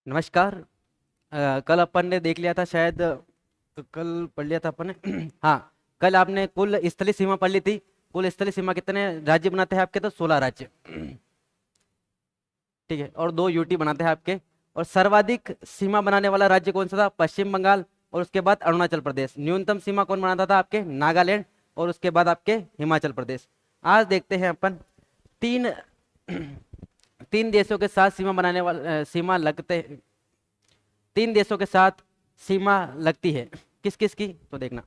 नमस्कार। कल अपन ने देख लिया था शायद, तो कल पढ़ लिया था अपन ने हाँ, कल आपने कुल स्थलीय सीमा पढ़ ली थी। कुल स्थलीय सीमा कितने राज्य बनाते हैं आपके? तो 16 राज्य। ठीक है, और दो यूटी बनाते हैं आपके। और सर्वाधिक सीमा बनाने वाला राज्य कौन सा था? पश्चिम बंगाल। और उसके बाद अरुणाचल प्रदेश। न्यूनतम सीमा कौन बनाता था? आपके नागालैंड। और उसके बाद आपके हिमाचल प्रदेश। आज देखते हैं अपन तीन तीन देशों के साथ सीमा बनाने वाला सीमा लगते, तीन देशों के साथ सीमा लगती है। किस किस की? तो देखना,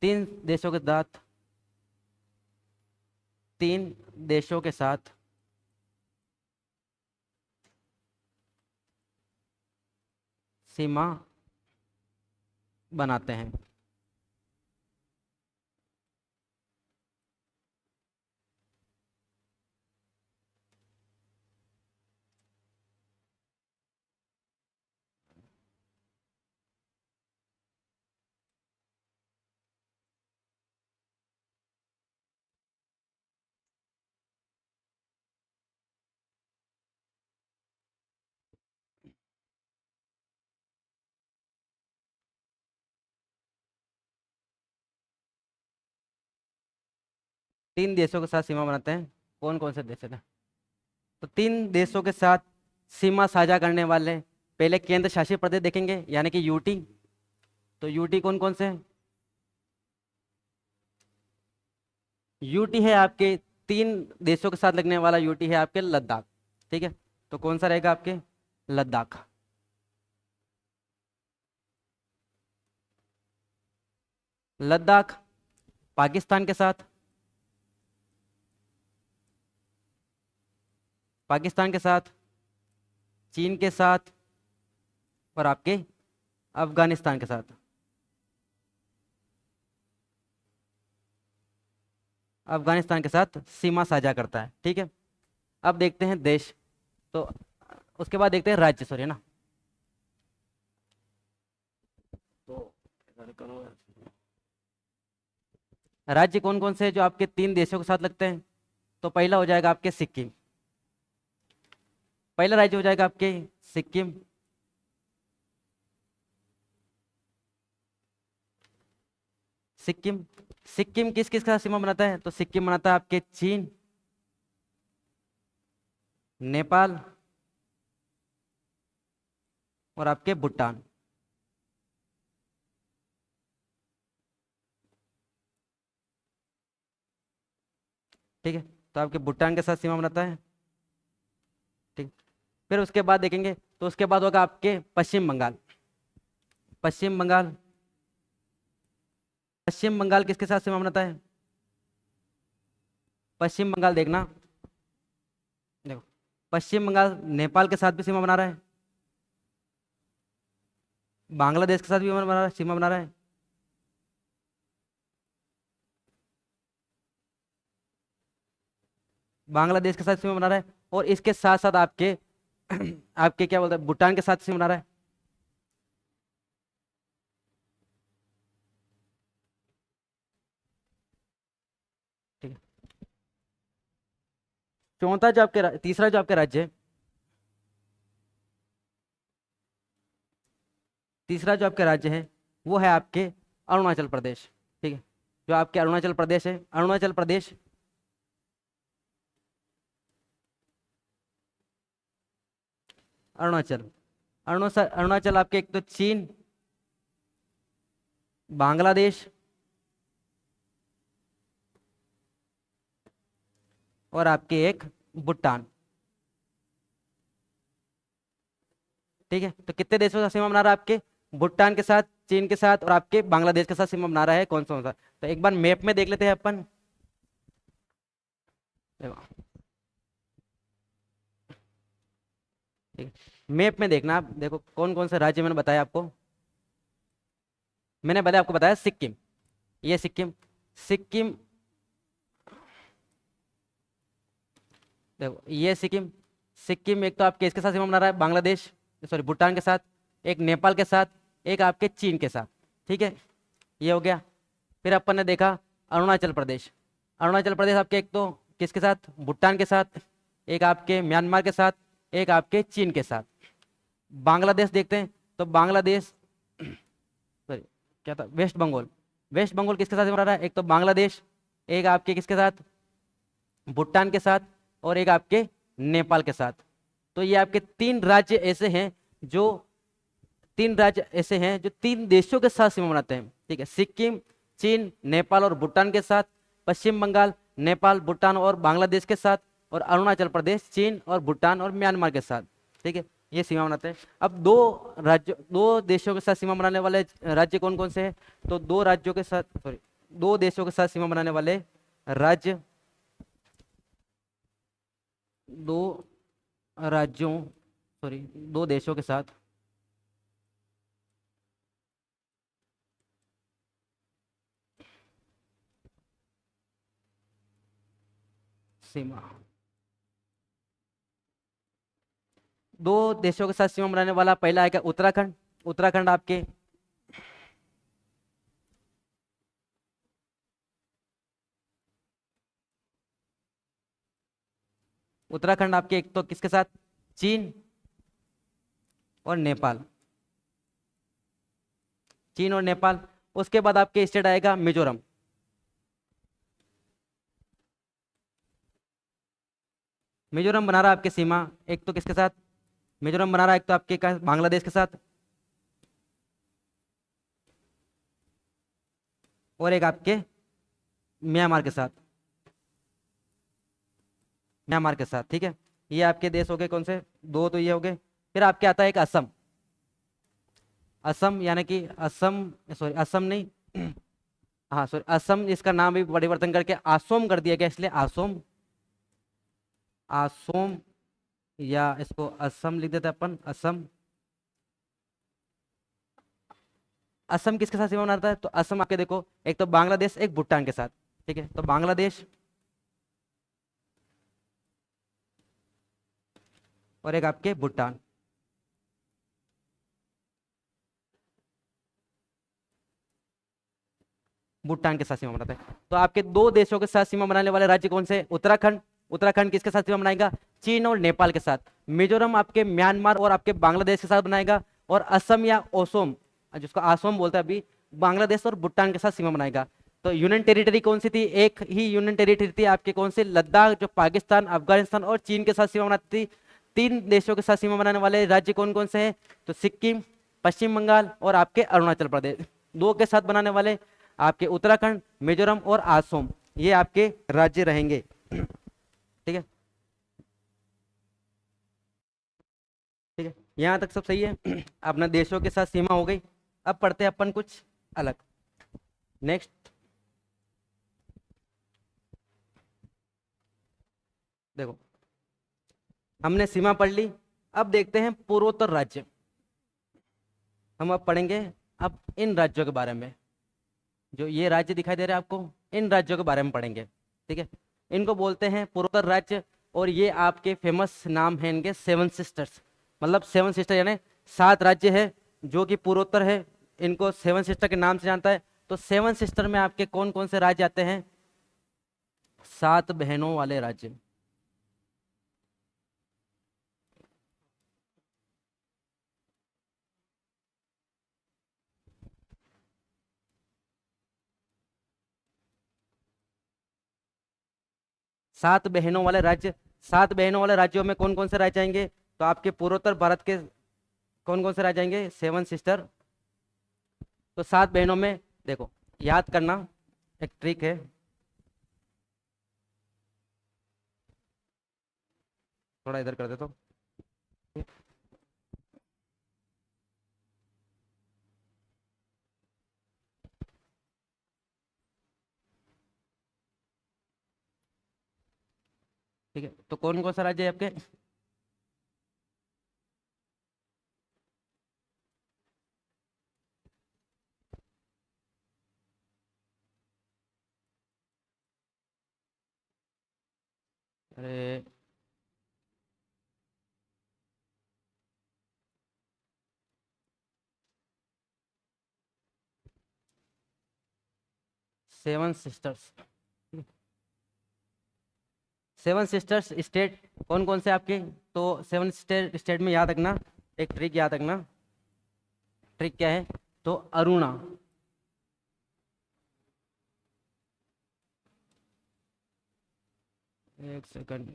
तीन देशों के साथ, तीन देशों के साथ सीमा बनाते हैं। तीन देशों के साथ सीमा बनाते हैं, कौन कौन से देश है? तो तीन देशों के साथ सीमा साझा करने वाले पहले केंद्र शासित प्रदेश देखेंगे, यानी कि यूटी। तो यूटी कौन कौन से हैं? यूटी है आपके, तीन देशों के साथ लगने वाला यूटी है आपके लद्दाख। ठीक है, तो कौन सा रहेगा आपके? लद्दाख। लद्दाख पाकिस्तान के साथ, पाकिस्तान के साथ, चीन के साथ, और आपके अफगानिस्तान के साथ। अफगानिस्तान के साथ सीमा साझा करता है। ठीक है, अब देखते हैं देश। तो उसके बाद देखते हैं राज्य, सॉरी ना। तो राज्य कौन कौन से हैं जो आपके तीन देशों के साथ लगते हैं? तो पहला हो जाएगा आपके सिक्किम। पहला राज्य हो जाएगा आपके सिक्किम। सिक्किम, सिक्किम किस किस के साथ सीमा बनाता है? तो सिक्किम बनाता है आपके चीन, नेपाल, और आपके भूटान। ठीक है, तो आपके भूटान के साथ सीमा बनाता है। ठीक, फिर उसके बाद देखेंगे, तो उसके बाद होगा आपके पश्चिम बंगाल। पश्चिम बंगाल, पश्चिम बंगाल किसके साथ सीमा बनाता है? पश्चिम बंगाल देखना, देखो, पश्चिम बंगाल नेपाल के साथ भी सीमा बना रहा है, बांग्लादेश के साथ भी बना रहा है, सीमा बना रहा है। बांग्लादेश के साथ सीमा बना रहा है, और इसके साथ साथ आपके आपके क्या बोलते हैं, भूटान के साथ सीमा बना रहा है। ठीक है, चौथा जो आपके तीसरा जो आपका राज्य है, तीसरा जो आपका राज्य है वो है आपके अरुणाचल प्रदेश। ठीक है, जो आपके अरुणाचल प्रदेश है, अरुणाचल प्रदेश, अरुणाचल, अरुणाचल, अरुणाचल आपके एक तो चीन, बांग्लादेश, और आपके एक भूटान। ठीक है, तो कितने देशों का सीमा बना रहा है आपके? भूटान के साथ, चीन के साथ, और आपके बांग्लादेश के साथ सीमा बना रहा है। कौन सा? तो एक बार मैप में देख लेते हैं अपन। देखो, ठीक है, मैप में देखना आप, देखो कौन कौन से राज्य मैंने बताया आपको। मैंने पहले आपको बताया सिक्किम, ये सिक्किम, सिक्किम, देखो ये सिक्किम, सिक्किम एक तो आपके इसके साथ सीमा बना रहा है बांग्लादेश, सॉरी भूटान के साथ, एक नेपाल के साथ, एक आपके चीन के साथ। ठीक है, ये हो गया। फिर अपन ने देखा अरुणाचल प्रदेश, अरुणाचल प्रदेश आपके एक तो किसके साथ? भूटान के साथ, एक आपके म्यांमार के साथ, एक आपके चीन के साथ। बांग्लादेश देखते हैं तो बांग्लादेश, सॉरी क्या था, वेस्ट बंगाल। वेस्ट बंगाल किसके साथ बना रहा है, एक तो बांग्लादेश, एक आपके किसके साथ, भूटान के साथ, और एक आपके नेपाल के साथ। तो ये आपके तीन राज्य ऐसे हैं जो, तीन राज्य ऐसे हैं जो तीन देशों के साथ सीमा बनाते हैं, ठीक है। सिक्किम, चीन, नेपाल और भूटान के साथ। पश्चिम बंगाल, नेपाल, भूटान और बांग्लादेश के साथ। और अरुणाचल प्रदेश, चीन और भूटान और म्यांमार के साथ, ठीक है। ये सीमा बनाते हैं। अब दो देशों के साथ सीमा बनाने वाले राज्य कौन कौन से हैं, तो दो राज्यों के साथ, सॉरी, दो देशों के साथ सीमा बनाने वाले राज्य, दो राज्यों, सॉरी, दो देशों के साथ सीमा, दो देशों के साथ सीमा बनाने वाला पहला आएगा उत्तराखंड। उत्तराखंड आपके, उत्तराखंड आपके एक तो किसके साथ, चीन और नेपाल, चीन और नेपाल। उसके बाद आपके स्टेट आएगा मिजोरम। मिजोरम बना रहा है आपके सीमा एक तो किसके साथ, मिजोरम बना रहा है एक तो आपके बांग्लादेश के साथ, और एक आपके म्यांमार के साथ, म्यांमार के साथ, ठीक है। ये आपके देश हो गए कौन से, दो तो ये हो गए। फिर आपके आता है एक असम। असम यानी कि असम, सॉरी असम नहीं, हाँ सॉरी, असम, इसका नाम भी परिवर्तन करके आसोम कर दिया गया, इसलिए आसोम, आसोम, या इसको असम लिख देते हैं अपन, असम। असम किसके साथ सीमा बनाता है, तो असम आपके देखो एक तो बांग्लादेश, एक भूटान के साथ, ठीक है। तो बांग्लादेश और एक आपके भूटान, भूटान के साथ सीमा बनाता है। तो आपके दो देशों के साथ सीमा बनाने वाले राज्य कौन से, उत्तराखंड। उत्तराखंड किसके साथ सीमा बनाएगा, चीन और नेपाल के साथ। मिजोरम आपके म्यांमार और आपके बांग्लादेश के साथ बनाएगा। और असम या ओसोम, जिसको आसोम बोलता है अभी, बांग्लादेश और भूटान के साथ सीमा बनाएगा। तो यूनियन टेरिटरी कौन सी थी, एक ही यूनियन टेरिटरी थी आपके कौन से, लद्दाख, जो पाकिस्तान, अफगानिस्तान और चीन के साथ सीमा बनाती थी। तीन देशों के साथ सीमा बनाने वाले राज्य कौन कौन से हैं, तो सिक्किम, पश्चिम बंगाल और आपके अरुणाचल प्रदेश। दो के साथ बनाने वाले आपके उत्तराखंड, मिजोरम और असम, ये आपके राज्य रहेंगे, ठीक है। ठीक है, यहाँ तक सब सही है। अपना देशों के साथ सीमा हो गई। अब पढ़ते हैं अपन कुछ अलग। नेक्स्ट देखो, हमने सीमा पढ़ ली। अब देखते हैं पूर्वोत्तर राज्य। हम अब पढ़ेंगे अब इन राज्यों के बारे में, जो ये राज्य दिखाई दे रहे हैं आपको, इन राज्यों के बारे में पढ़ेंगे, ठीक है। इनको बोलते हैं पूर्वोत्तर राज्य। और ये आपके फेमस नाम है इनके, सेवन सिस्टर्स। मतलब सेवन सिस्टर यानी सात राज्य है जो कि पूर्वोत्तर है, इनको सेवन सिस्टर के नाम से जानता है। तो सेवन सिस्टर में आपके कौन कौन से राज्य आते हैं, सात बहनों वाले राज्य। सात बहनों वाले राज्य, सात बहनों वाले राज्यों में कौन कौन से राज्य आएंगे, तो आपके पूर्वोत्तर भारत के कौन कौन से राज्य आएंगे, सेवन सिस्टर। तो सात बहनों में देखो, याद करना, एक ट्रिक है। थोड़ा इधर कर दे तो, ठीक है। तो कौन कौन सा राज्य है आपके, अरे seven sisters, seven sisters state कौन कौन से आपके, तो सेवन स्टेट स्टेट में याद रखना, एक ट्रिक याद रखना। ट्रिक क्या है? तो अरुणा, एक सेकंड,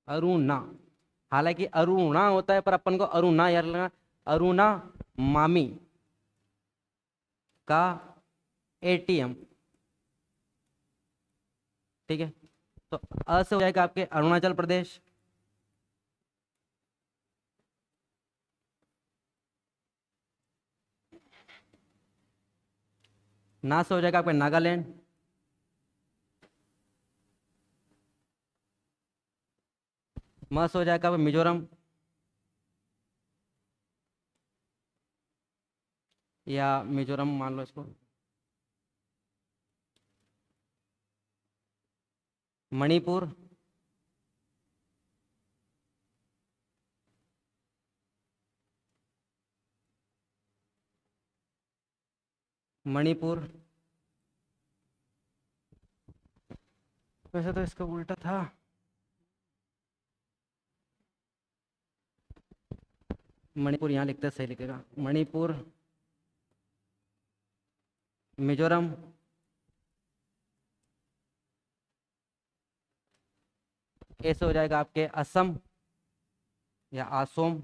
अरुणा, हालांकि अरुणा होता है पर अपन को अरुणा याद लगना। अरुणा मामी का एटीएम, ठीक है। तो अ से हो जाएगा आपके अरुणाचल प्रदेश, ना से हो जाएगा आपका नागालैंड, म से हो जाएगा आपका मिजोरम, या मिजोरम मान लो इसको, मणिपुर, मणिपुर, वैसे तो इसका उल्टा था, मणिपुर यहाँ लिखते सही लिखेगा, मणिपुर, मिजोरम, ऐसे हो जाएगा आपके असम या आसोम,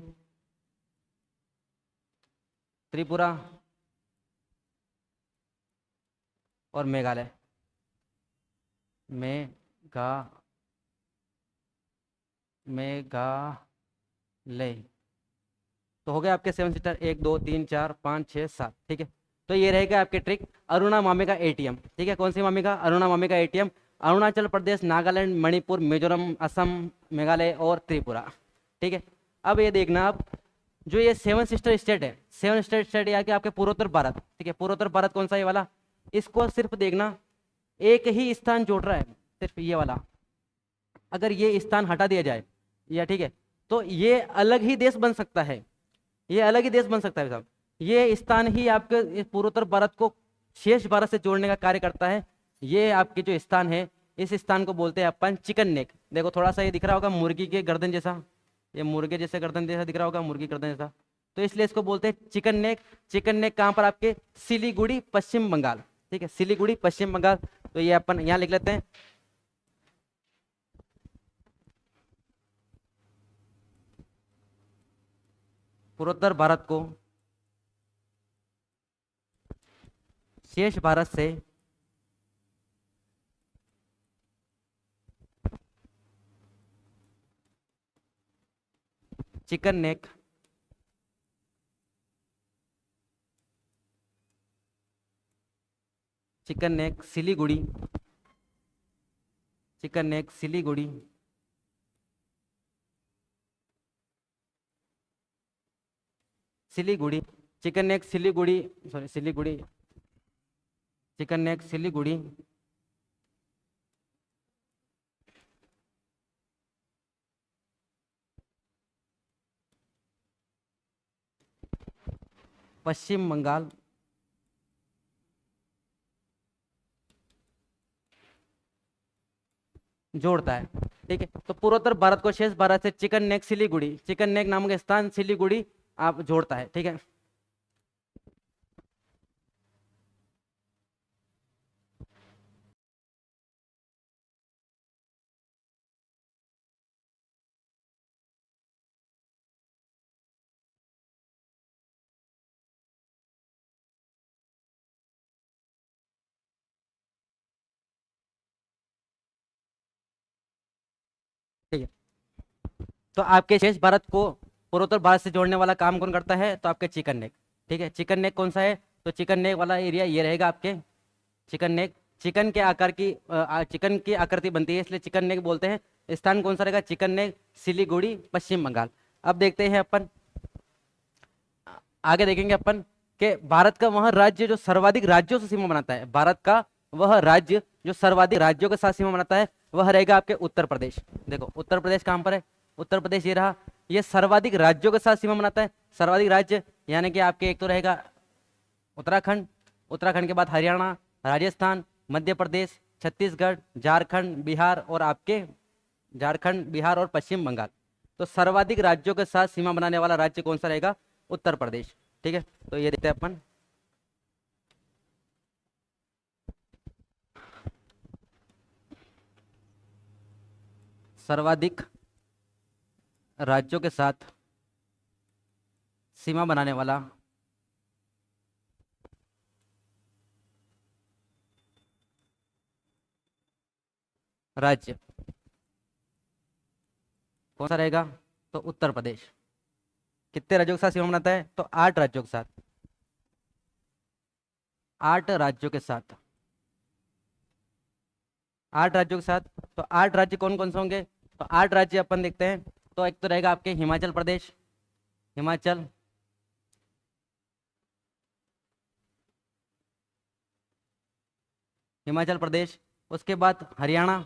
त्रिपुरा और मेघालय, मेघा मेघालय। तो हो गए आपके 7 सीटर, 1 2 3 4 5 6 7, ठीक है। तो ये रहेगा आपके ट्रिक अरुणा मामी का एटीएम, ठीक है। कौन सी मामी का? अरुणा मामी का एटीएम, अरुणाचल प्रदेश, नागालैंड, मणिपुर, मिजोरम, असम, मेघालय और त्रिपुरा, ठीक है। अब ये देखना आप, जो ये 7 सिस्टर स्टेट है, 7 स्टेट यानी कि आपके पूर्वोत्तर भारत, ठीक है। पूर्वोत्तर भारत कौन सा? ये वाला। इसको सिर्फ देखना, एक ही स्थान जोड़ रहा है, सिर्फ ये वाला। अगर ये स्थान हटा दिया जाए, या ठीक है, तो ये अलग ही देश बन सकता है, ये अलग ही देश बन सकता है साहब। ये स्थान ही आपके इस पूर्वोत्तर भारत को शेष भारत से जोड़ने का कार्य करता है। ये आपके जो स्थान है, इस स्थान को बोलते हैं अपन चिकन नेक। देखो थोड़ा सा ये दिख रहा होगा मुर्गी के गर्दन जैसा, ये मुर्गे जैसे गर्दन जैसा दिख रहा होगा, मुर्गी गर्दन जैसा, तो इसलिए इसको बोलते हैं चिकन नेक। चिकन नेक कहाँ पर? आपके सिलीगुड़ी, पश्चिम बंगाल, ठीक है, सिलीगुड़ी, पश्चिम बंगाल। तो ये अपन यहाँ लिख लेते हैं। पूर्वोत्तर भारत को शेष भारत से chicken neck, chicken neck Siliguri, chicken neck Siliguri, Siliguri, chicken neck Siliguri, sorry Siliguri, chicken neck Siliguri, Paschim Bengal, जोड़ता है, ठीक है। तो पूर्वोत्तर भारत को शेष भारत से चिकन नेक सिलीगुड़ी, चिकन नेक नामक स्थान सिलीगुड़ी आप जोड़ता है, ठीक है। ठीक है, तो आपके शेष भारत को पूर्वोत्तर भारत से जोड़ने वाला काम कौन करता है? तो आपके चिकन नेक, ठीक है। चिकन नेक कौन सा है? तो चिकन नेक वाला एरिया ये रहेगा आपके चिकन नेक। चिकन के आकार की चिकन की आकृति बनती है, इसलिए चिकन नेक बोलते हैं। स्थान कौन सा रहेगा? Chicken neck Siliguri, Paschim Bengal. अब देखते हैं अपन आगे, देखेंगे अपन कि भारत का वह राज्य जो सर्वाधिक राज्यों से सीमा बनाता है, भारत का वह राज्य जो सर्वाधिक राज्यों के साथ सीमा बनाता है, वह रहेगा आपके उत्तर प्रदेश। देखो उत्तर प्रदेश कहां पर है? उत्तर प्रदेश ये रहा, ये सर्वाधिक राज्यों के साथ सीमा बनाता है। सर्वाधिक राज्य यानी कि आपके एक तो रहेगा उत्तराखंड, उत्तराखंड के बाद हरियाणा, राजस्थान, मध्य प्रदेश, छत्तीसगढ़, झारखंड, बिहार और आपके झारखंड, बिहार और पश्चिम बंगाल। तो सर्वाधिक राज्यों के साथ सीमा बनाने वाला राज्य कौन सा रहेगा? उत्तर प्रदेश। ठीक है, तो ये देखते हैं अपन। सर्वाधिक राज्यों के साथ सीमा बनाने वाला राज्य कौन सा रहेगा? तो उत्तर प्रदेश। कितने राज्यों के साथ सीमा बनाता है? तो 8 राज्यों के साथ। 8 राज्यों के साथ। 8 राज्यों के साथ। तो 8 राज्य कौन कौन से होंगे? तो 8 राज्य अपन देखते हैं। तो एक तो रहेगा आपके हिमाचल प्रदेश, हिमाचल, हिमाचल प्रदेश। उसके बाद हरियाणा,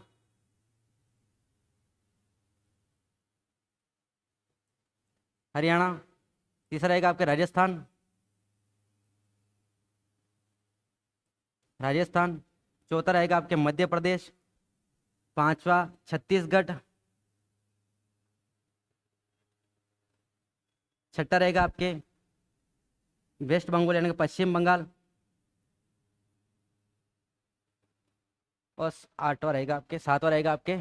हरियाणा। तीसरा रहेगा आपके राजस्थान, राजस्थान। चौथा रहेगा आपके मध्य प्रदेश। पांचवा छत्तीसगढ़। छठा रहेगा आपके वेस्ट बंगाल यानी कि पश्चिम बंगाल। और आठवां रहेगा आपके, सातवां रहेगा आपके,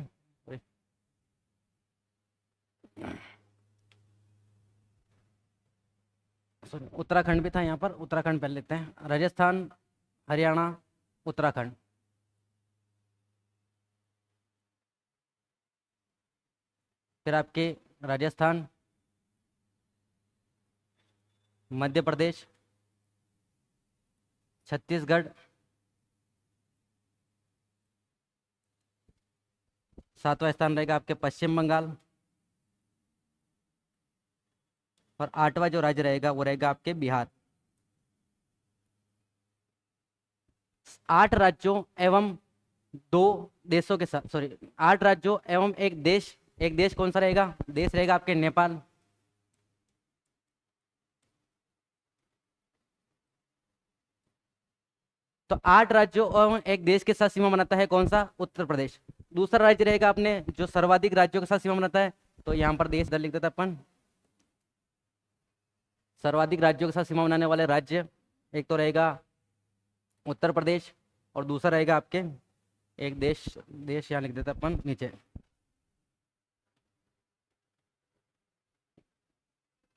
उत्तराखंड भी था यहाँ पर, उत्तराखंड पहले लेते हैं। राजस्थान, हरियाणा, उत्तराखंड। फिर आपके राजस्थान, मध्य प्रदेश, छत्तीसगढ़, सातवां स्थान रहेगा आपके पश्चिम बंगाल। और आठवां जो राज्य रहेगा वो रहेगा आपके बिहार। 8 राज्यों एवं 2 देशों के साथ, सॉरी, 8 राज्यों एवं एक देश। एक देश कौन सा रहेगा? देश रहेगा आपके नेपाल। तो 8 राज्यों एवं एक देश के साथ सीमा बनाता है कौन सा? उत्तर प्रदेश। दूसरा राज्य रहेगा अपने जो सर्वाधिक राज्यों के साथ सीमा बनाता है, तो यहाँ पर देश दल लिख देता अपन। सर्वाधिक राज्यों के साथ सीमा बनाने वाले राज्य एक तो रहेगा उत्तर प्रदेश, और दूसरा रहेगा आपके एक देश, देश यहाँ लिख देता अपन नीचे,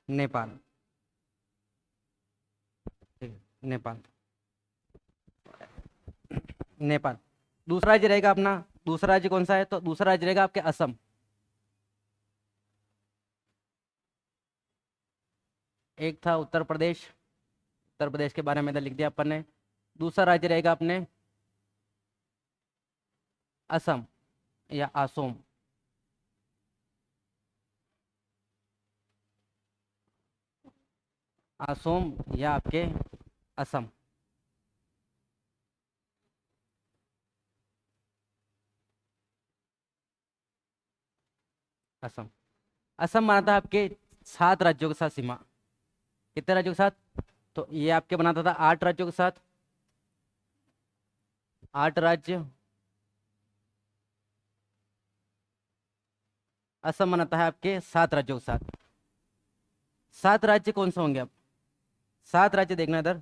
नेपाल। ठीक है, नेपाल, नेपाल। दूसरा राज्य रहेगा अपना, दूसरा राज्य कौन सा है? तो दूसरा राज्य रहेगा आपके असम। एक था उत्तर प्रदेश, उत्तर प्रदेश के बारे में इधर लिख दिया अपन ने। दूसरा राज्य रहेगा अपने असम या असोम। असोम या आपके असम। असम, असम बनाता है आपके 7 राज्यों के साथ सीमा। कितने राज्यों के साथ? तो ये आपके बनाता था 8 राज्यों के साथ। 8 राज्य। असम बनाता है आपके 7 राज्यों के साथ। 7 राज्य कौन से होंगे अब? 7 राज्य देखना इधर।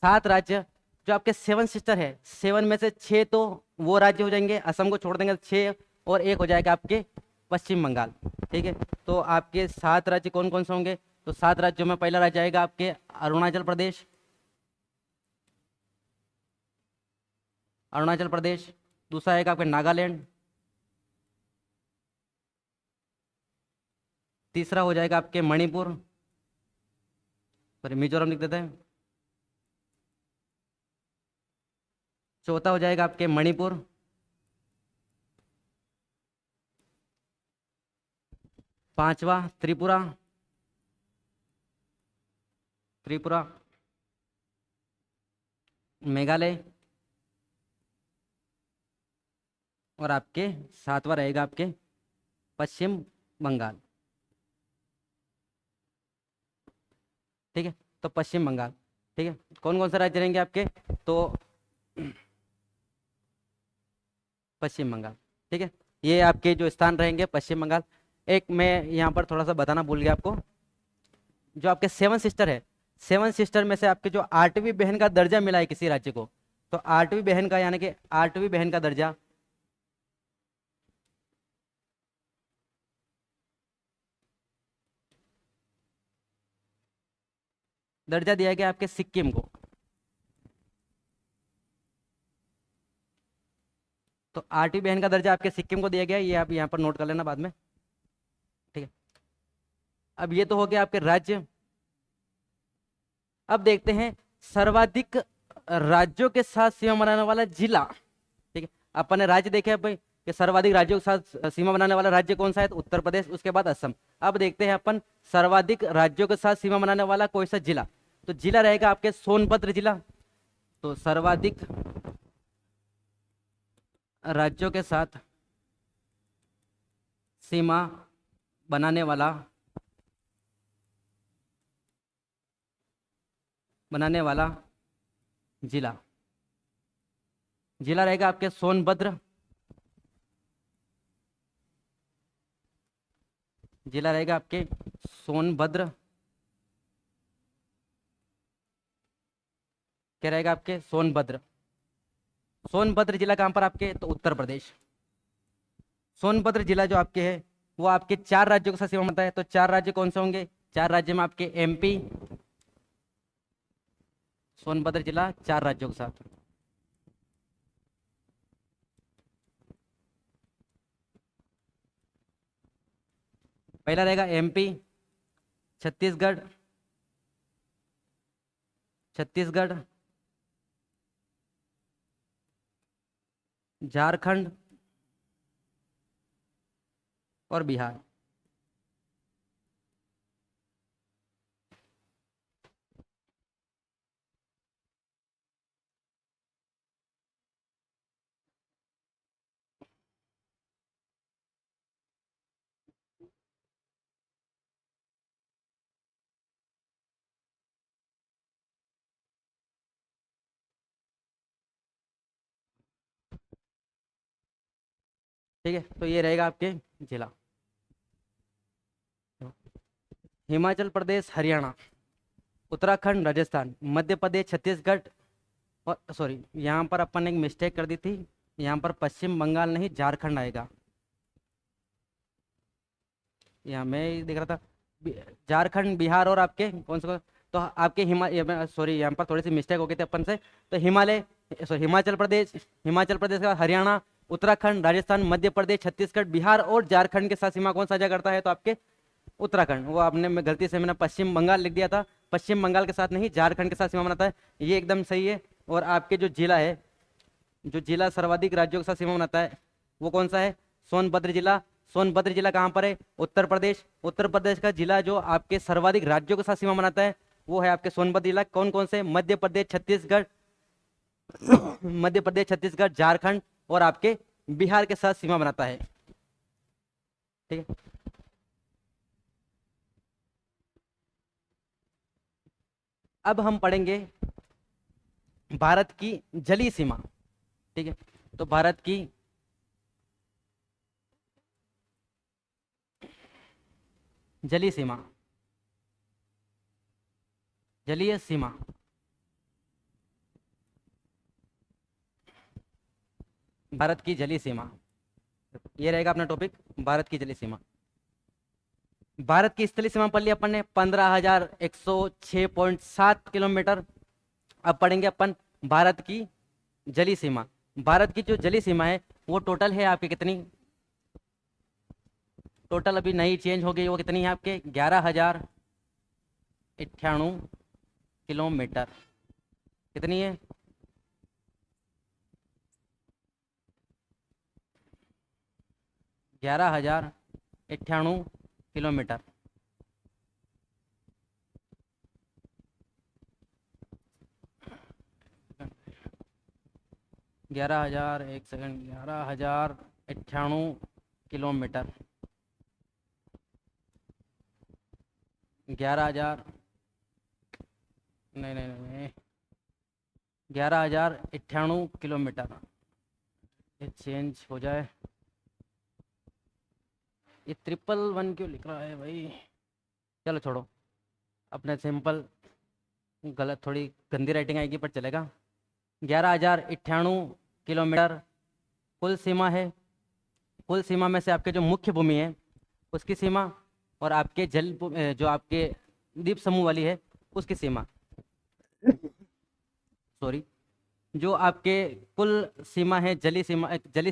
7 राज्य जो आपके 7 सिस्टर है, 7 में से 6 तो वो राज्य हो जाएंगे, असम को छोड़ देंगे तो 6, और एक हो जाएगा आपके पश्चिम बंगाल। ठीक है, तो आपके 7 राज्य कौन कौन से होंगे? तो 7 राज्यों में पहला राज्य आएगा आपके अरुणाचल प्रदेश, अरुणाचल प्रदेश। दूसरा आएगा आपके नागालैंड। तीसरा हो जाएगा आपके मणिपुर, सॉरी मिजोरम लिख देते हैं। चौथा हो जाएगा आपके मणिपुर। पांचवा त्रिपुरा, त्रिपुरा। मेघालय। और आपके 7वां रहेगा आपके पश्चिम बंगाल। ठीक है, तो पश्चिम बंगाल। ठीक है, कौन कौन से राज्य रहेंगे आपके? तो पश्चिम बंगाल। ठीक है, ये आपके जो स्थान रहेंगे पश्चिम बंगाल। एक मैं यहाँ पर थोड़ा सा बताना भूल गया आपको, जो आपके सेवन सिस्टर है, सेवन सिस्टर में से आपके जो आठवीं बहन का दर्जा मिला है किसी राज्य को, तो आठवीं बहन का यानी कि आठवीं बहन का दर्जा दर्जा दिया गया आपके सिक्किम को। तो आठवीं बहन का दर्जा आपके सिक्किम को दिया गया है, ये आप यहाँ पर नोट कर लेना बाद में, ठीक है। अब ये तो हो गया आपके राज्य। अब देखते हैं सर्वाधिक राज्यों के साथ सीमा बनाने वाला जिला, ठीक है। अपन ने राज्य देखे भाई कि सर्वाधिक राज्यों के साथ सीमा बनाने वाला राज्य कौन सा है, तो उत्तर प्रदेश, उसके बाद असम। अब देखते हैं अपन सर्वाधिक राज्यों के साथ सीमा बनाने वाला कोई सा जिला, तो जिला रहेगा आपके सोनभद्र जिला। तो सर्वाधिक राज्यों के साथ सीमा बनाने वाला जिला, जिला रहेगा आपके सोनभद्र, जिला रहेगा आपके सोनभद्र। क्या रहेगा आपके सोनभद्र, सोनभद्र जिला कहां पर आपके, तो उत्तर प्रदेश। सोनभद्र जिला जो आपके है वो आपके चार राज्यों के साथ सीमा बनाता है, तो चार राज्य कौन से होंगे, चार राज्य में आपके एमपी, सोनभद्र जिला चार राज्यों के साथ। पहला रहेगा एमपी, छत्तीसगढ़, छत्तीसगढ़, झारखंड और बिहार। ठीक है, तो ये रहेगा आपके जिला। हिमाचल प्रदेश, हरियाणा, उत्तराखंड, राजस्थान, मध्य प्रदेश, छत्तीसगढ़ और सॉरी यहाँ पर अपन ने एक मिस्टेक कर दी थी, यहाँ पर पश्चिम बंगाल नहीं झारखंड आएगा। यहाँ मैं देख रहा था झारखंड, बिहार और आपके कौन सा, तो आपके सॉरी यहाँ पर थोड़ी सी मिस्टेक हो गई थी अपन से। तो हिमालय सॉरी हिमाचल प्रदेश, हिमाचल प्रदेश का हरियाणा, उत्तराखंड, राजस्थान, मध्य प्रदेश, छत्तीसगढ़, बिहार और झारखंड के साथ सीमा कौन साझा करता है, तो आपके उत्तराखंड। वो आपने मैं गलती से मैंने पश्चिम बंगाल लिख दिया था, पश्चिम बंगाल के साथ नहीं झारखंड के साथ सीमा बनाता है, ये एकदम सही है। और आपके जो जिला है, जो जिला सर्वाधिक राज्यों के साथ सीमा बनाता है वो कौन सा है, सोनभद्र जिला। सोनभद्र जिला कहाँ पर है, उत्तर प्रदेश। उत्तर प्रदेश का जिला जो आपके सर्वाधिक राज्यों के साथ सीमा बनाता है वो है आपके सोनभद्र जिला। कौन कौन से, मध्य प्रदेश, छत्तीसगढ़, मध्य प्रदेश, छत्तीसगढ़, झारखंड और आपके बिहार के साथ सीमा बनाता है, ठीक है। अब हम पढ़ेंगे भारत की जलीय सीमा, ठीक है। तो भारत की जलीय सीमा, जलीय सीमा, भारत की जलीय सीमा, ये रहेगा अपना टॉपिक, भारत की जलीय सीमा। भारत की स्थलीय सीमा पढ़ लिया अपन ने 15,106.7 किलोमीटर। अब पढ़ेंगे अपन भारत की जलीय सीमा। भारत की जो जलीय सीमा है वो टोटल है आपकी कितनी, टोटल अभी नई चेंज हो गई, वो कितनी है आपके 11,098 किलोमीटर। कितनी है, 11,098 किलोमीटर। 11,000, एक सेकंड, 11,098 किलोमीटर, 11,000, नहीं नहीं नहीं, 11,098 किलोमीटर। ये चेंज हो जाए, ये 111 क्यों लिख रहा है भाई? चलो छोड़ो, अपने सिंपल, गलत थोड़ी गंदी राइटिंग आएगी पर चलेगा। 11,098 किलोमीटर कुल सीमा है। कुल सीमा में से आपके जो मुख्य भूमि है उसकी सीमा, और आपके जो आपके द्वीप समूह वाली है उसकी सीमा, सॉरी, जो आपके कुल सीमा है जली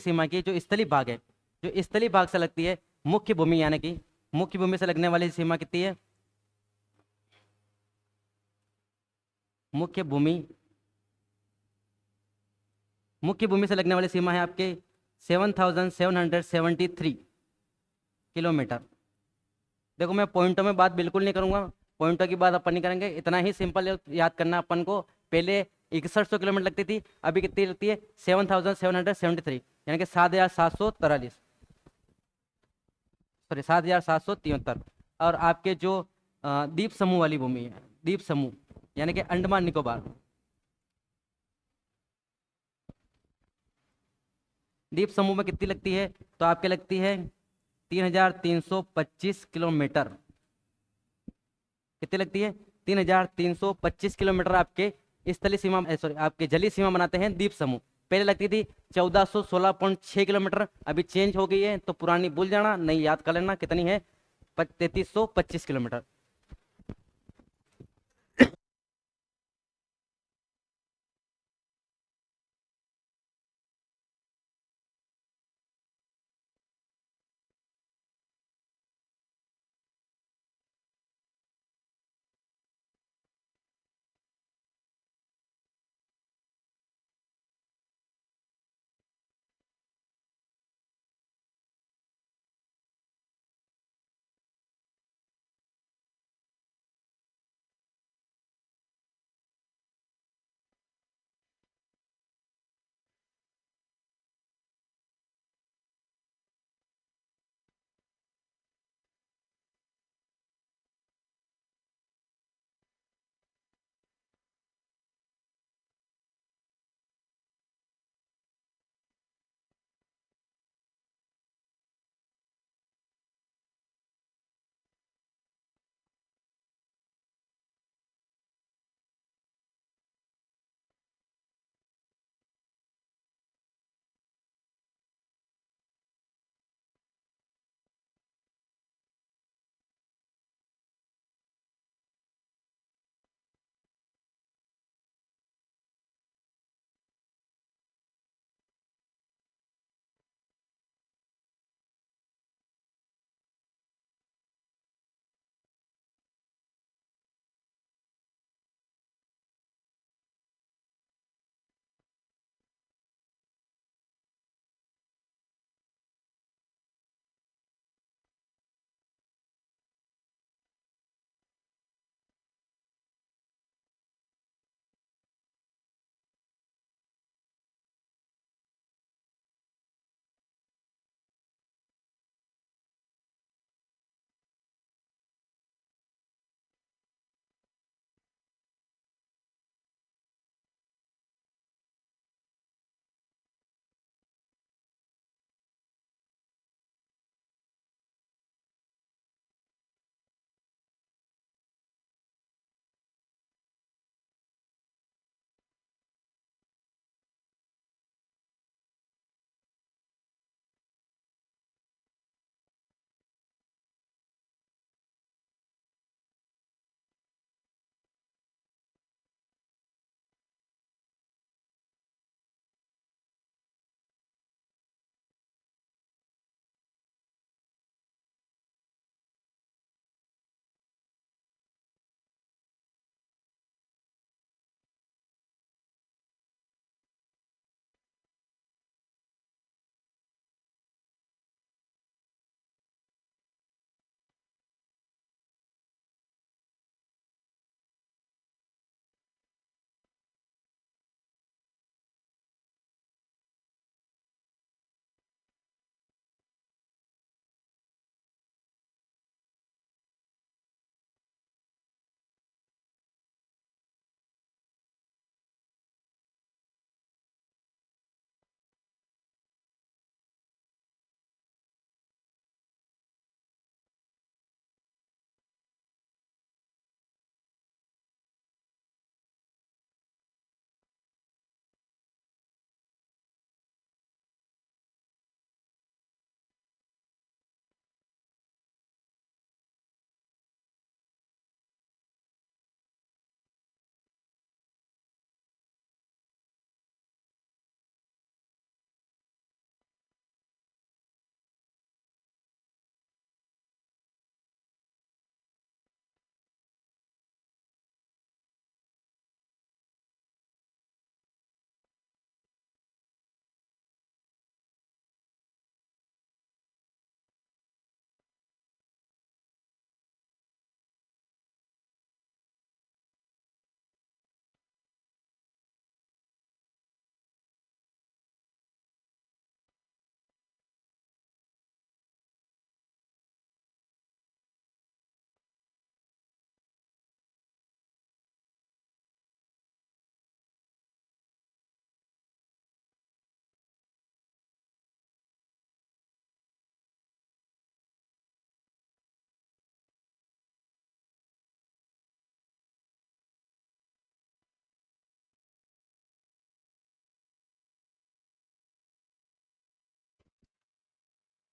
सीमा की, जो स्थलीय भाग है, जो स्थलीय भाग से लगती है मुख्य भूमि, यानी कि मुख्य भूमि से लगने वाली सीमा कितनी है? मुख्य भूमि, मुख्य भूमि से लगने वाली सीमा है आपके 7,773 किलोमीटर। देखो मैं पॉइंटों में बात बिल्कुल नहीं करूंगा, पॉइंटों की बात अपन नहीं करेंगे, इतना ही सिंपल याद करना अपन को। पहले 6100 किलोमीटर लगती थी, अभी कितनी लगती है? 7,773, यानी कि 7,743, सॉरी 7,773। और आपके जो द्वीप समूह वाली भूमि है, द्वीप समूह यानी कि अंडमान निकोबार, द्वीप समूह में कितनी लगती है? तो आपके लगती है 3,325 किलोमीटर। कितनी लगती है? 3,325 किलोमीटर आपके स्थलीय सीमा, सॉरी आपके जलीय सीमा बनाते हैं द्वीप समूह। पहले लगती थी 1,416.6 किलोमीटर, अभी चेंज हो गई है, तो पुरानी भूल जाना, नई याद कर लेना कितनी है, 3,325 किलोमीटर।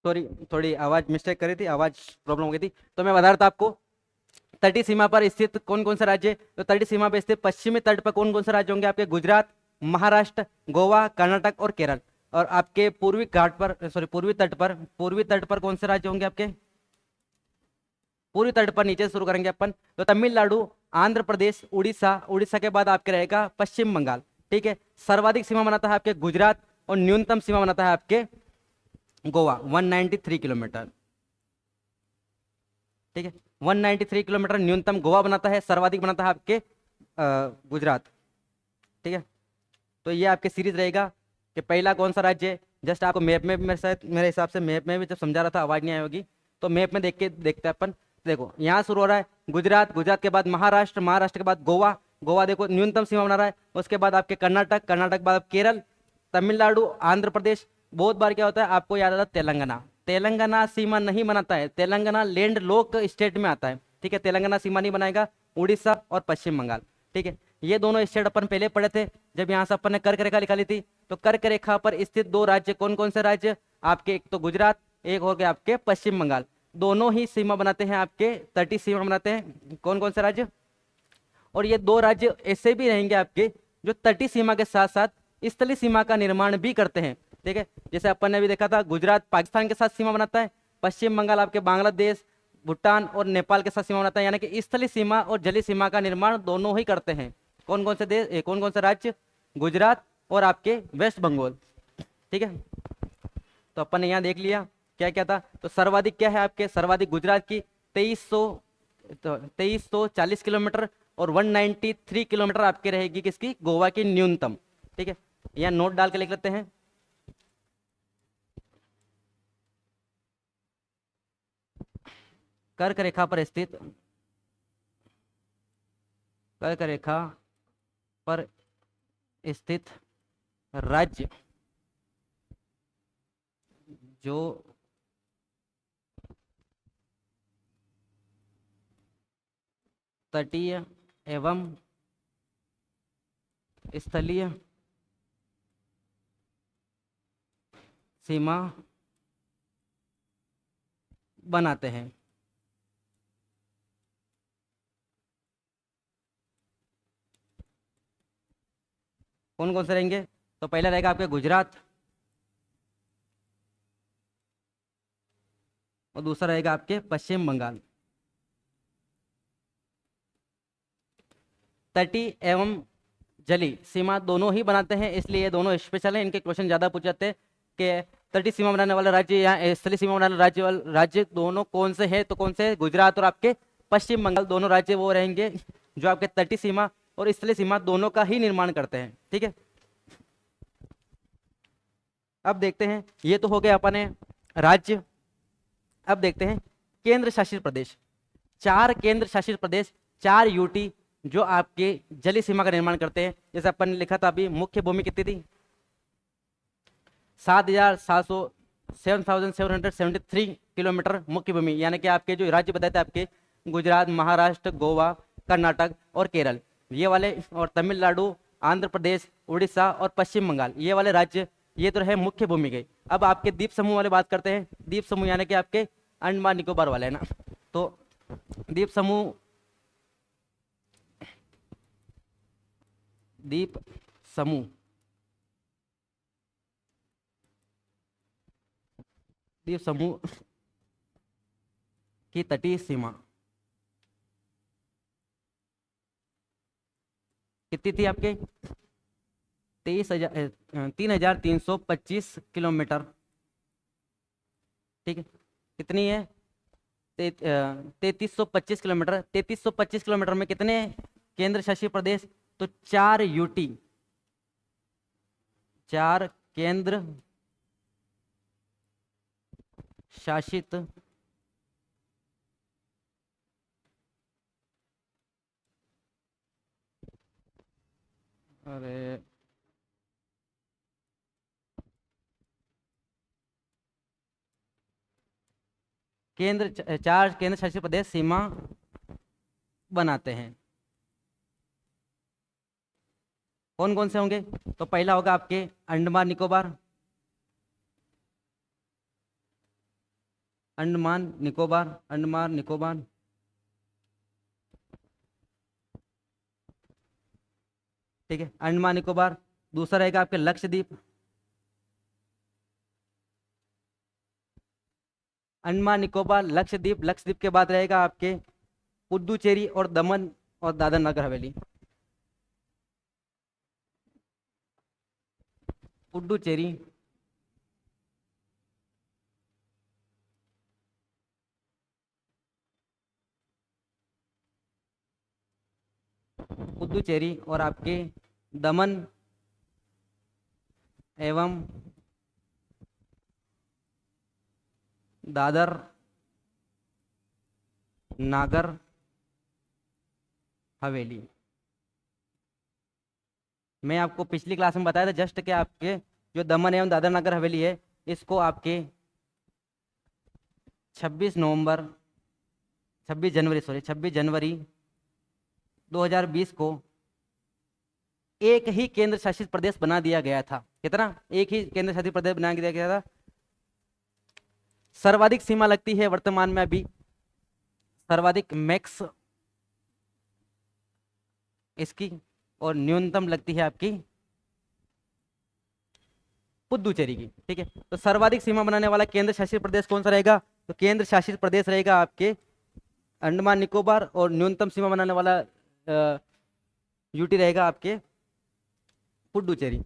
सॉरी, थोड़ी आवाज मिस्टेक करी थी, आवाज प्रॉब्लम हो गई थी। तो मैं बता रहा था आपको, तटीय सीमा पर स्थित कौन कौन से राज्य, तो तटीय सीमा पर स्थित पश्चिमी तट पर कौन कौन से राज्य होंगे आपके, गुजरात, महाराष्ट्र, गोवा, कर्नाटक और केरल। और आपके पूर्वी घाट पर, सॉरी पूर्वी तट पर कौन से राज्य होंगे आपके, पूर्वी तट पर नीचे से शुरू करेंगे अपन, तो तमिलनाडु, आंध्र प्रदेश, उड़ीसा, उड़ीसा के बाद आपके रहेगा पश्चिम बंगाल। ठीक है, सर्वाधिक सीमा बनाता है आपके गुजरात, और न्यूनतम सीमा बनाता है आपके गोवा 193 किलोमीटर। ठीक है, 193 किलोमीटर न्यूनतम गोवा बनाता है, सर्वाधिक बनाता है आपके गुजरात। ठीक है, तो ये आपके सीरीज रहेगा कि पहला कौन सा राज्य है। जस्ट आपको मैप में भी, मेरे हिसाब से मैप में भी जब समझा रहा था आवाज नहीं आई होगी, तो मैप में देख के देखते हैं अपन। देखो यहाँ शुरू हो रहा है गुजरात, गुजरात के बाद महाराष्ट्र, महाराष्ट्र के बाद गोवा, गोवा देखो न्यूनतम सीमा बना रहा है। उसके बाद आपके कर्नाटक, कर्नाटक के बाद केरल, तमिलनाडु, आंध्र प्रदेश। बहुत बार क्या होता है आपको याद आता है तेलंगाना, तेलंगाना सीमा नहीं बनाता है, तेलंगाना लैंड लॉक स्टेट में आता है। ठीक है, तेलंगाना सीमा नहीं बनाएगा, उड़ीसा और पश्चिम बंगाल। ठीक है, ये दोनों स्टेट अपन पहले पढ़े थे जब यहाँ से अपन ने कर्क रेखा निकाली थी। तो कर्क रेखा पर स्थित दो राज्य कौन कौन से राज्य आपके, एक तो गुजरात, एक हो गया आपके पश्चिम बंगाल। दोनों ही सीमा बनाते हैं आपके, तटीय सीमा बनाते हैं कौन कौन से राज्य। और ये दो राज्य ऐसे भी रहेंगे आपके जो तटीय सीमा के साथ साथ स्थलीय सीमा का निर्माण भी करते हैं। ठीक है, जैसे अपन ने भी देखा था गुजरात पाकिस्तान के साथ सीमा बनाता है, पश्चिम बंगाल आपके बांग्लादेश, भूटान और नेपाल के साथ सीमा बनाता है। यानी कि स्थलीय सीमा और जलीय सीमा का निर्माण दोनों ही करते हैं। कौन कौन से देश, कौन कौन से राज्य, गुजरात और आपके वेस्ट बंगाल। ठीक है, तो अपन ने यहाँ देख लिया क्या क्या था। तो सर्वाधिक क्या है आपके, सर्वाधिक गुजरात की 2340 किलोमीटर, और 193 किलोमीटर आपके रहेगी किसकी, गोवा की न्यूनतम। ठीक है, यहाँ नोट डाल के लिख लेते हैं। कर्क रेखा पर स्थित, कर्क रेखा पर स्थित राज्य जो तटीय एवं स्थलीय सीमा बनाते हैं। कौन कौन से रहेंगे, तो पहला रहेगा आपके गुजरात, और दूसरा रहेगा आपके पश्चिम बंगाल। तटीय एवं जली सीमा दोनों ही बनाते हैं, इसलिए ये दोनों स्पेशल हैं। इनके क्वेश्चन ज्यादा पूछ जाते हैं कि तटीय सीमा बनाने वाला राज्य या स्थलीय सीमा बनाने वाला राज्य दोनों कौन से हैं, तो कौन से, गुजरात और आपके पश्चिम बंगाल दोनों राज्य वो रहेंगे जो आपके तटीय सीमा और स्थलीय सीमा दोनों का ही निर्माण करते हैं। ठीक है, अब देखते हैं, ये तो हो गया अपने राज्य। अब देखते हैं केंद्र शासित प्रदेश। 4 केंद्र शासित प्रदेश, 4 यूटी जो आपके जलीय सीमा का निर्माण करते हैं। जैसे अपन ने लिखा था अभी, मुख्य भूमि कितनी थी, 7773 किलोमीटर मुख्य भूमि। यानी कि आपके जो राज्य बताए थे आपके, गुजरात, महाराष्ट्र, गोवा, कर्नाटक और केरल, ये वाले, और तमिलनाडु, आंध्र प्रदेश, उड़ीसा और पश्चिम बंगाल, ये वाले राज्य, ये तो रहे मुख्य भूमि के। अब आपके द्वीप समूह वाले बात करते हैं। द्वीप समूह यानी कि आपके अंडमान निकोबार वाले है ना, तो द्वीप समूह, द्वीप समूह, द्वीप समूह की तटीय सीमा कितनी थी आपके, 3325 किलोमीटर। ठीक है, कितनी है, 3325 किलोमीटर। 3325 किलोमीटर में कितने केंद्र शासित प्रदेश, तो 4 यूटी, 4 केंद्र शासित अरे केंद्र, 4 केंद्र शासित प्रदेश सीमा बनाते हैं। कौन कौन से होंगे, तो पहला होगा आपके अंडमान निकोबार, अंडमान निकोबार, अंडमान निकोबार, ठीक है, अंडमान निकोबार। दूसरा रहेगा आपके लक्षद्वीप, अंडमान निकोबार लक्षद्वीप। लक्षद्वीप के बाद रहेगा आपके पुडुचेरी और दमन और दादर नगर हवेली। पुडुचेरी, पुडुचेरी और आपके दमन एवं दादर नागर हवेली। मैं आपको पिछली क्लास में बताया था जस्ट कि आपके जो दमन एवं दादर नगर हवेली है, इसको आपके 26 नवंबर 26 जनवरी 26 जनवरी 2020 को एक ही केंद्र शासित प्रदेश बना दिया गया था। कितना? एक ही केंद्र शासित प्रदेश बना दिया गया था। सर्वाधिक सीमा लगती है वर्तमान में अभी, सर्वाधिक मैक्स इसकी, और न्यूनतम लगती है आपकी पुदुचेरी की। ठीक है, तो सर्वाधिक सीमा बनाने वाला केंद्र शासित प्रदेश कौन सा रहेगा? तो केंद्र शासित प्रदेश रहेगा आपके अंडमान निकोबार, और न्यूनतम सीमा बनाने वाला यूटी रहेगा आपके पुडुचेरी।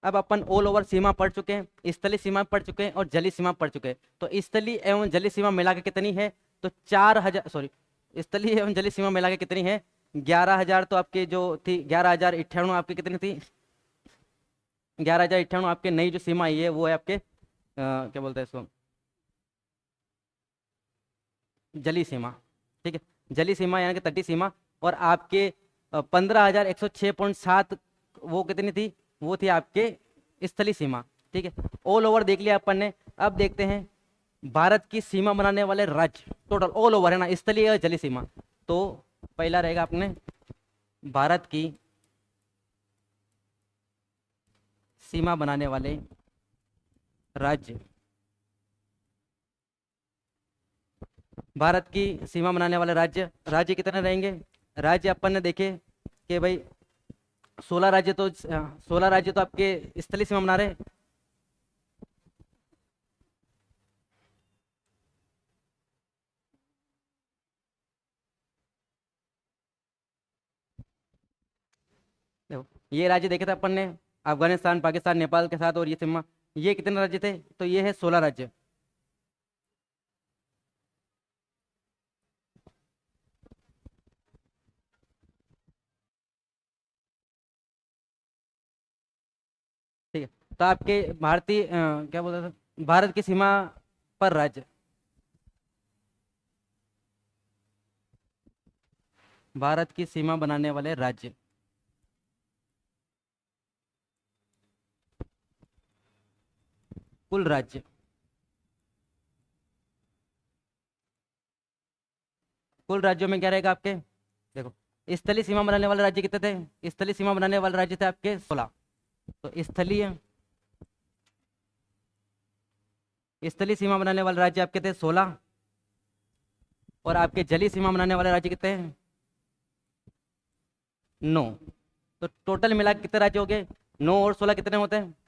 अब अपन ऑल ओवर सीमा पढ़ चुके हैं, स्थलीय सीमा पढ़ चुके हैं और जलीय सीमा पढ़ चुके हैं। तो स्थलीय एवं जलीय सीमा मिला के कितनी है? तो 4000, सॉरी, स्थलीय एवं जलीय सीमा मिला के कितनी है? 11,000। तो आपके जो थी 11,098 आपकी कितनी थी? 11,098 आपके नई जो सीमा आई है वो है आपके क्या बोलते हैं इसको, जलीय सीमा। ठीक है, जलीय सीमा यानी कि तटीय सीमा। और आपके 15,106.7 वो कितनी थी? वो थी आपके स्थलीय सीमा। ठीक है, ऑल ओवर देख लिया अपन ने। अब देखते हैं भारत की सीमा बनाने वाले राज्य, टोटल ऑल ओवर है ना, स्थलीय और जलीय सीमा। तो पहला रहेगा अपने भारत की सीमा बनाने वाले राज्य। भारत की सीमा बनाने वाले राज्य, राज्य कितने रहेंगे? राज्य अपन ने देखे कि भाई 16 राज्य, तो 16 राज्य तो आपके स्थलीय सीमा बना रहे हैं। देखो, ये राज्य देखे थे अपन ने, अफगानिस्तान, पाकिस्तान, नेपाल के साथ, और ये सीमा, ये कितने राज्य थे? तो ये है 16 राज्य। ठीक है, तो आपके भारतीय क्या बोलते थे, भारत की सीमा पर राज्य, भारत की सीमा बनाने वाले राज्य, कुल राज्य, कुल राज्यों में क्या रहेगा आपके? देखो, स्थलीय सीमा बनाने वाले राज्य कितने थे? स्थलीय सीमा बनाने वाले राज्य थे आपके 16। तो स्थलीय, स्थलीय सीमा बनाने वाले राज्य आपके थे 16, और आपके जलीय सीमा बनाने वाले राज्य कितने हैं? 9। तो टोटल मिला के कितने राज्य हो गए? 9 और 16 कितने होते हैं?